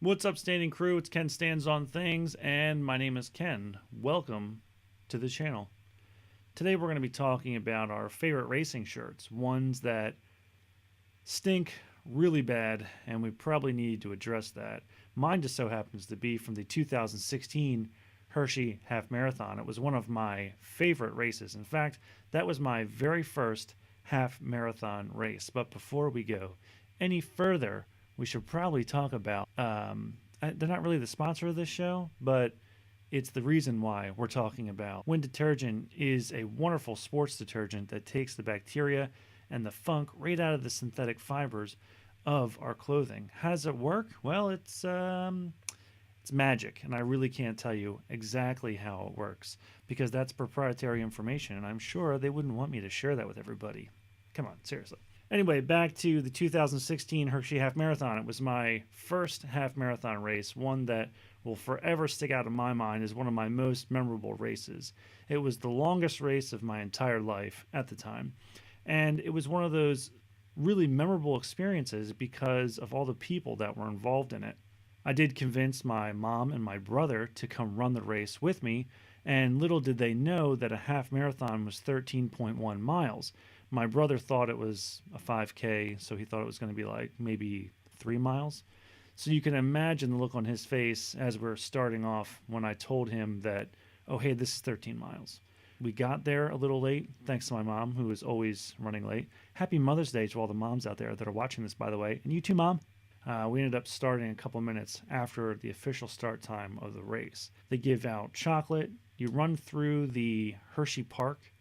What's up, standing crew? It's Ken Stands on Things, and my name is Ken. Welcome to the channel. Today we're going to be talking about our favorite racing shirts, ones that stink really bad, and we probably need to address that. Mine just so happens to be from the 2016 Hershey Half Marathon. It was one of my favorite races. In fact, that was my very first half marathon race. But before we go any further, we should probably talk about. They're not really the sponsor of this show, but it's the reason why we're talking about. Wind Detergent is a wonderful sports detergent that takes the bacteria and the funk right out of the synthetic fibers of our clothing. How does it work? Well, it's magic, and I really can't tell you exactly how it works because that's proprietary information, and I'm sure they wouldn't want me to share that with everybody. Come on, seriously. Anyway, back to the 2016 Hershey Half Marathon. It was my first half marathon race, one that will forever stick out in my mind as one of my most memorable races. It was the longest race of my entire life at the time, and it was one of those really memorable experiences because of all the people that were involved in it. I did convince my mom and my brother to come run the race with me, and little did they know that a half marathon was 13.1 miles. My brother thought it was a 5K, so he thought it was going to be like maybe 3 miles. So you can imagine the look on his face as we're starting off when I told him that, oh, hey, this is 13 miles. We got there a little late, thanks to my mom, who is always running late. Happy Mother's Day to all the moms out there that are watching this, by the way. And you too, Mom. We ended up starting a couple minutes after the official start time of the race. They give out chocolate. You run through the Hershey Park,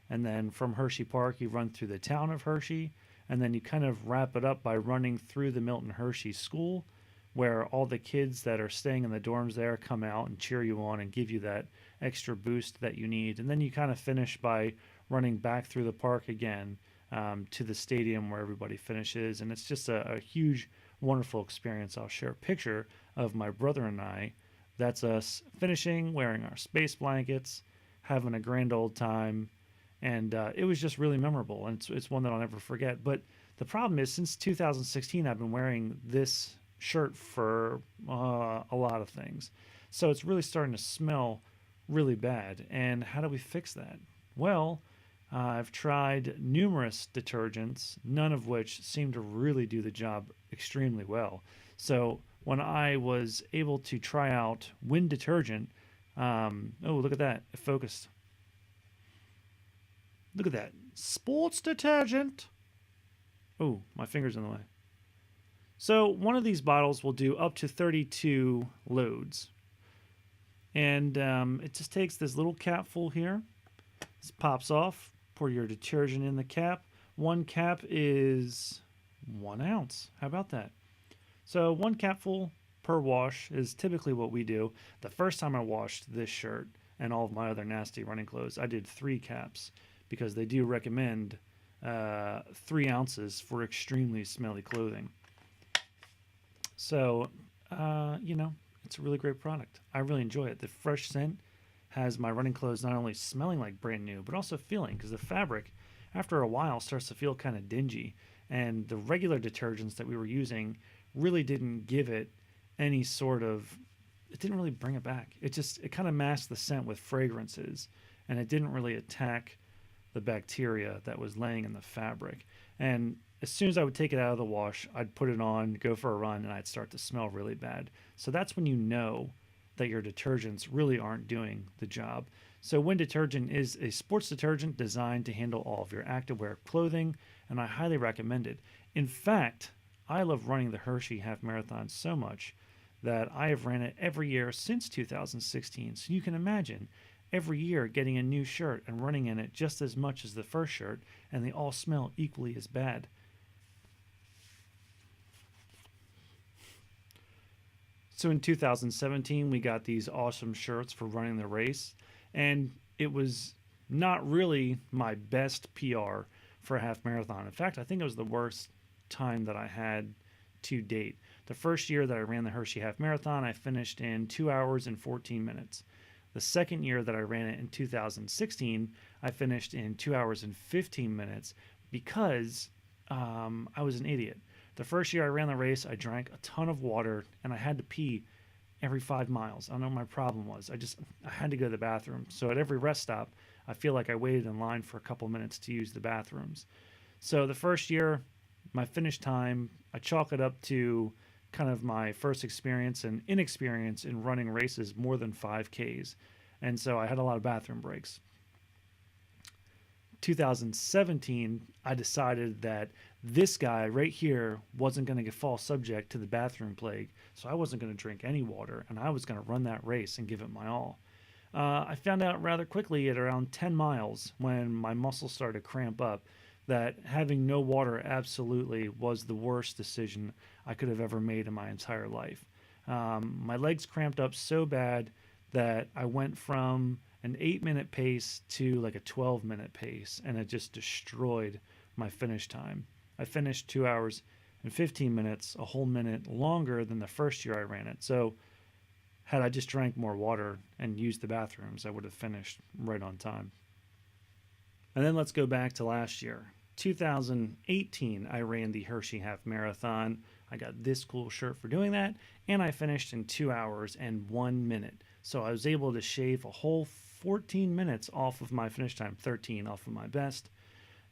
and then from Hershey Park, you run through the town of Hershey, and then you kind of wrap it up by running through the Milton Hershey School, where all the kids that are staying in the dorms there come out and cheer you on and give you that extra boost that you need. And then you kind of finish by running back through the park again to the stadium where everybody finishes. And it's just a huge, wonderful experience. I'll share a picture of my brother and I. That's us finishing, wearing our space blankets, having a grand old time. And it was just really memorable. And it's one that I'll never forget. But the problem is, since 2016, I've been wearing this shirt for a lot of things. So it's really starting to smell really bad. And how do we fix that? Well, I've tried numerous detergents, none of which seem to really do the job extremely well. So when I was able to try out Wind Detergent, oh, look at that. It focused. Look at that. Sports detergent. Oh, my finger's in the way. So one of these bottles will do up to 32 loads. And it just takes this little capful here. This pops off. Pour your detergent in the cap. One cap is 1 ounce. How about that? So one capful per wash is typically what we do. The first time I washed this shirt and all of my other nasty running clothes, I did 3 caps because they do recommend 3 ounces for extremely smelly clothing. So, it's a really great product. I really enjoy it. The fresh scent has my running clothes not only smelling like brand new, but also feeling, because the fabric, after a while, starts to feel kind of dingy. And the regular detergents that we were using really didn't give it any sort of, it didn't really bring it back. It kind of masked the scent with fragrances, and it didn't really attack the bacteria that was laying in the fabric. And as soon as I would take it out of the wash, I'd put it on, go for a run, and I'd start to smell really bad. So that's when you know that your detergents really aren't doing the job. So Wind Detergent is a sports detergent designed to handle all of your activewear clothing, and I highly recommend it. In fact, I love running the Hershey Half Marathon so much that I have ran it every year since 2016. So you can imagine every year getting a new shirt and running in it just as much as the first shirt, and they all smell equally as bad. So in 2017, we got these awesome shirts for running the race, and it was not really my best PR for a half marathon. In fact, I think it was the worst time that I had to date. The first year that I ran the Hershey Half Marathon, I finished in 2 hours and 14 minutes. The second year that I ran it in 2016, I finished in 2 hours and 15 minutes because I was an idiot. The first year I ran the race, I drank a ton of water and I had to pee every 5 miles. I don't know what my problem was. I had to go to the bathroom. So at every rest stop, I feel like I waited in line for a couple minutes to use the bathrooms. So the first year, my finish time, I chalk it up to kind of my first experience and inexperience in running races more than 5Ks. And so I had a lot of bathroom breaks. 2017, I decided that this guy right here wasn't going to fall subject to the bathroom plague, so I wasn't going to drink any water, and I was going to run that race and give it my all. I found out rather quickly at around 10 miles when my muscles started to cramp up that having no water absolutely was the worst decision I could have ever made in my entire life. My legs cramped up so bad that I went from an 8-minute pace to like a 12-minute pace, and it just destroyed my finish time. I finished 2 hours and 15 minutes, a whole minute longer than the first year I ran it. So had I just drank more water and used the bathrooms, I would have finished right on time. And then let's go back to last year. 2018, I ran the Hershey Half Marathon. I got this cool shirt for doing that, and I finished in 2 hours and 1 minute. So I was able to shave a whole 14 minutes off of my finish time, 13 off of my best,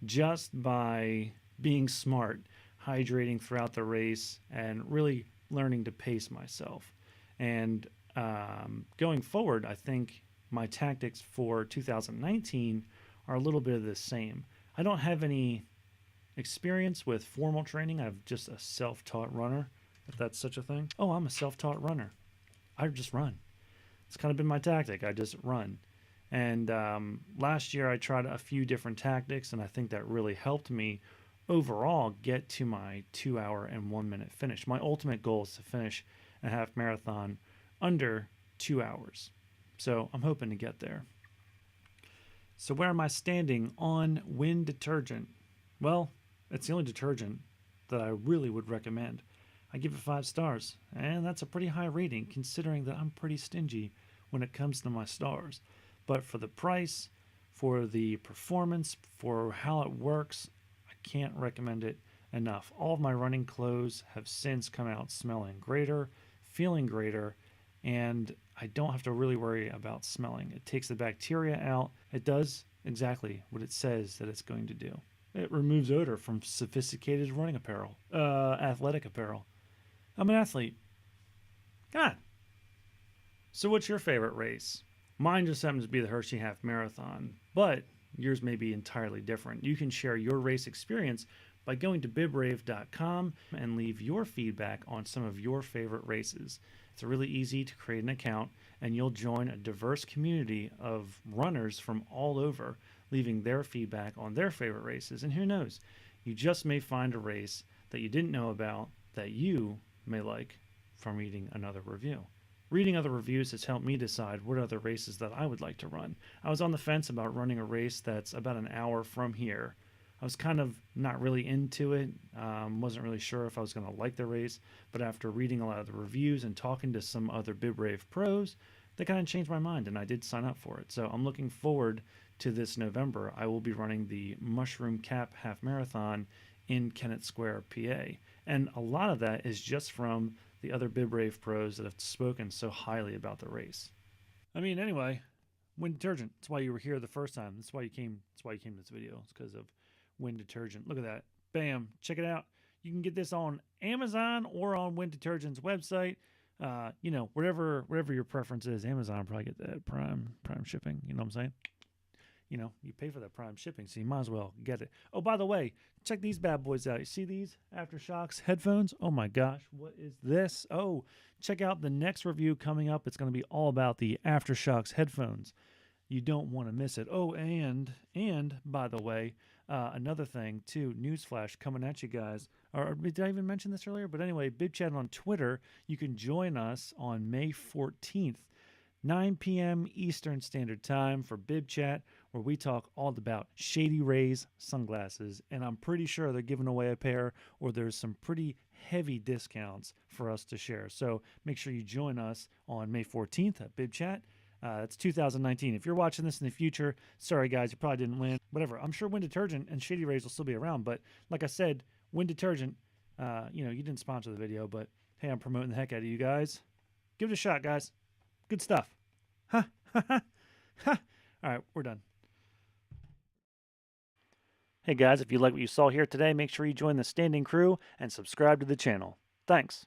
just by being smart, hydrating throughout the race, and really learning to pace myself. And going forward, I think my tactics for 2019 are a little bit of the same. I don't have any experience with formal training. I'm just a self-taught runner, if that's such a thing. Oh, I'm a self-taught runner. I just run. It's kind of been my tactic. I just run. And last year I tried a few different tactics, and I think that really helped me overall get to my 2 hour and 1 minute finish. My ultimate goal is to finish a half marathon under 2 hours. So I'm hoping to get there. So where am I standing on Wind Detergent? Well, it's the only detergent that I really would recommend. I give it 5 stars, and that's a pretty high rating considering that I'm pretty stingy when it comes to my stars. But for the price, for the performance, for how it works, I can't recommend it enough. All of my running clothes have since come out smelling greater, feeling greater, and I don't have to really worry about smelling. It takes the bacteria out. It does exactly what it says that it's going to do. It removes odor from sophisticated running apparel, athletic apparel. I'm an athlete. Come on. So what's your favorite race? Mine just happens to be the Hershey Half Marathon, but yours may be entirely different. You can share your race experience by going to bibrave.com and leave your feedback on some of your favorite races. It's really easy to create an account, and you'll join a diverse community of runners from all over, leaving their feedback on their favorite races. And who knows, you just may find a race that you didn't know about that you may like from reading another review. Reading other reviews has helped me decide what other races that I would like to run. I was on the fence about running a race that's about an hour from here. I was kind of not really into it, wasn't really sure if I was going to like the race, but after reading a lot of the reviews and talking to some other BibRave pros, they kind of changed my mind, and I did sign up for it. So I'm looking forward to this November. I will be running the Mushroom Cap Half Marathon in Kennett Square, PA. And a lot of that is just from the other BibRave pros that have spoken so highly about the race. I mean, anyway, Wind Detergent. That's why you were here the first time. That's why you came to this video. It's because of Wind Detergent. Look at that. Bam. Check it out. You can get this on Amazon or on Wind Detergent's website. Wherever your preference is. Amazon will probably get that prime shipping. You know what I'm saying? You pay for that prime shipping, so you might as well get it. Oh, by the way, check these bad boys out. You see these Aftershocks headphones? Oh my gosh, what is this? Oh, check out the next review coming up. It's going to be all about the Aftershocks headphones. You don't want to miss it. Oh, and by the way, another thing too, newsflash coming at you guys. Or did I even mention this earlier? But anyway, BibChat on Twitter. You can join us on May 14th. 9 p.m. Eastern Standard Time for BibChat, where we talk all about Shady Rays sunglasses. And I'm pretty sure they're giving away a pair, or there's some pretty heavy discounts for us to share. So make sure you join us on May 14th at BibChat. It's 2019. If you're watching this in the future, sorry guys, you probably didn't win. Whatever. I'm sure Wind Detergent and Shady Rays will still be around. But like I said, Wind Detergent, You didn't sponsor the video, but hey, I'm promoting the heck out of you guys. Give it a shot, guys. Good stuff. Huh? All right, we're done. Hey guys, if you like what you saw here today, make sure you join the standing crew and subscribe to the channel. Thanks.